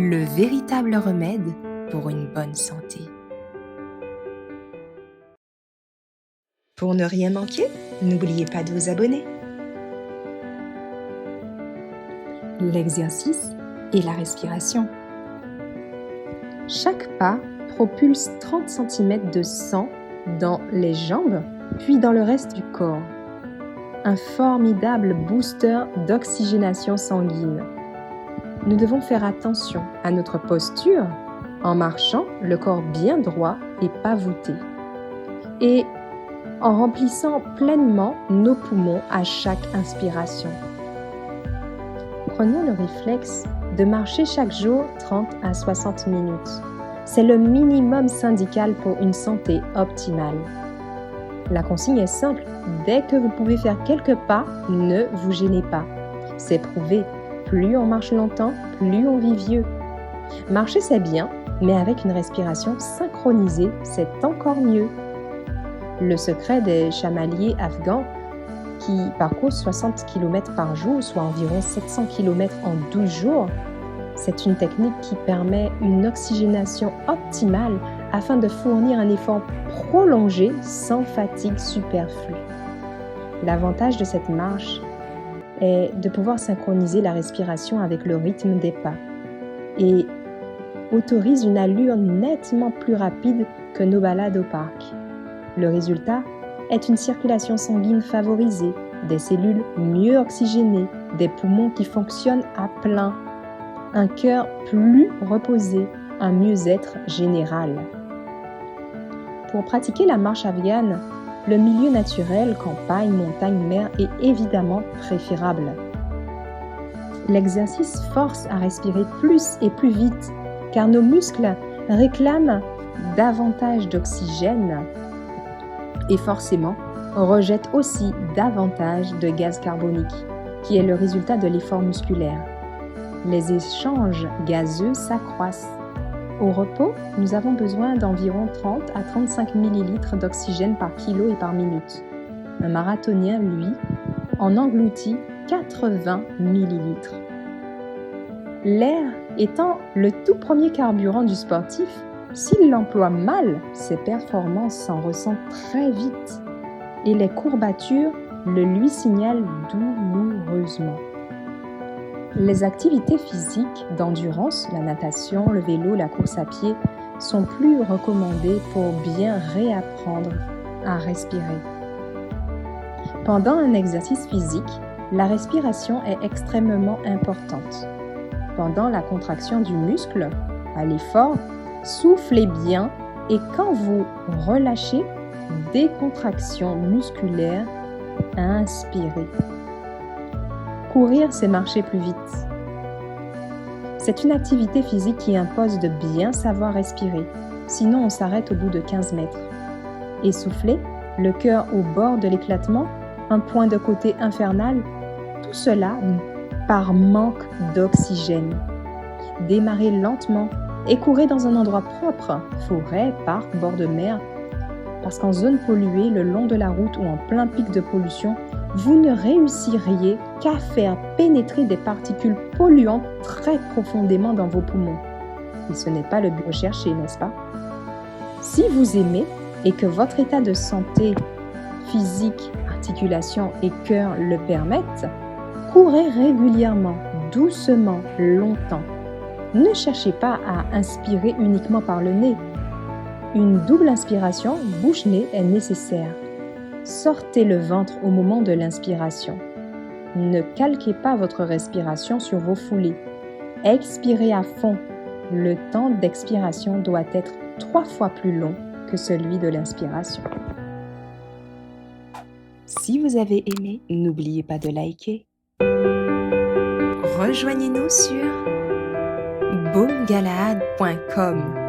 le véritable remède pour une bonne santé. Pour ne rien manquer, n'oubliez pas de vous abonner. L'exercice et la respiration. Chaque pas propulse 30 cm de sang dans les jambes, puis dans le reste du corps. Un formidable booster d'oxygénation sanguine. Nous devons faire attention à notre posture en marchant le corps bien droit et pas voûté. Et en remplissant pleinement nos poumons à chaque inspiration. Prenons le réflexe de marcher chaque jour 30 à 60 minutes. C'est le minimum syndical pour une santé optimale. La consigne est simple, dès que vous pouvez faire quelques pas, ne vous gênez pas. C'est prouvé, plus on marche longtemps, plus on vit vieux. Marcher c'est bien, mais avec une respiration synchronisée, c'est encore mieux. Le secret des chamaliers afghans qui parcourent 60 km par jour, soit environ 700 km en 12 jours, c'est une technique qui permet une oxygénation optimale afin de fournir un effort prolongé sans fatigue superflue. L'avantage de cette marche est de pouvoir synchroniser la respiration avec le rythme des pas et autorise une allure nettement plus rapide que nos balades au parc. Le résultat est une circulation sanguine favorisée, des cellules mieux oxygénées, des poumons qui fonctionnent à plein, un cœur plus reposé, un mieux-être général. Pour pratiquer la marche afghane, le milieu naturel, campagne, montagne, mer est évidemment préférable. L'exercice force à respirer plus et plus vite, car nos muscles réclament davantage d'oxygène et forcément rejette aussi davantage de gaz carbonique, qui est le résultat de l'effort musculaire. Les échanges gazeux s'accroissent. Au repos, nous avons besoin d'environ 30 à 35 ml d'oxygène par kilo et par minute. Un marathonien, lui, en engloutit 80 ml. L'air étant le tout premier carburant du sportif, s'il l'emploie mal, ses performances s'en ressentent très vite et les courbatures le lui signalent douloureusement. Les activités physiques d'endurance, la natation, le vélo, la course à pied, sont plus recommandées pour bien réapprendre à respirer. Pendant un exercice physique, la respiration est extrêmement importante. Pendant la contraction du muscle, à l'effort, soufflez bien et quand vous relâchez, décontraction musculaire, inspirez. Courir, c'est marcher plus vite. C'est une activité physique qui impose de bien savoir respirer, sinon on s'arrête au bout de 15 mètres. Essoufflé, le cœur au bord de l'éclatement, un point de côté infernal, tout cela par manque d'oxygène. Démarrez lentement et courez dans un endroit propre, forêt, parc, bord de mer, parce qu'en zone polluée, le long de la route ou en plein pic de pollution, vous ne réussiriez qu'à faire pénétrer des particules polluantes très profondément dans vos poumons. Et ce n'est pas le but recherché, n'est-ce pas? Si vous aimez et que votre état de santé physique, articulation et cœur le permettent, courez régulièrement, doucement, longtemps. Ne cherchez pas à inspirer uniquement par le nez. Une double inspiration bouche-nez est nécessaire. Sortez le ventre au moment de l'inspiration. Ne calquez pas votre respiration sur vos foulées. Expirez à fond. Le temps d'expiration doit être 3 fois plus long que celui de l'inspiration. Si vous avez aimé, n'oubliez pas de liker. Rejoignez-nous sur boomgalaad.com.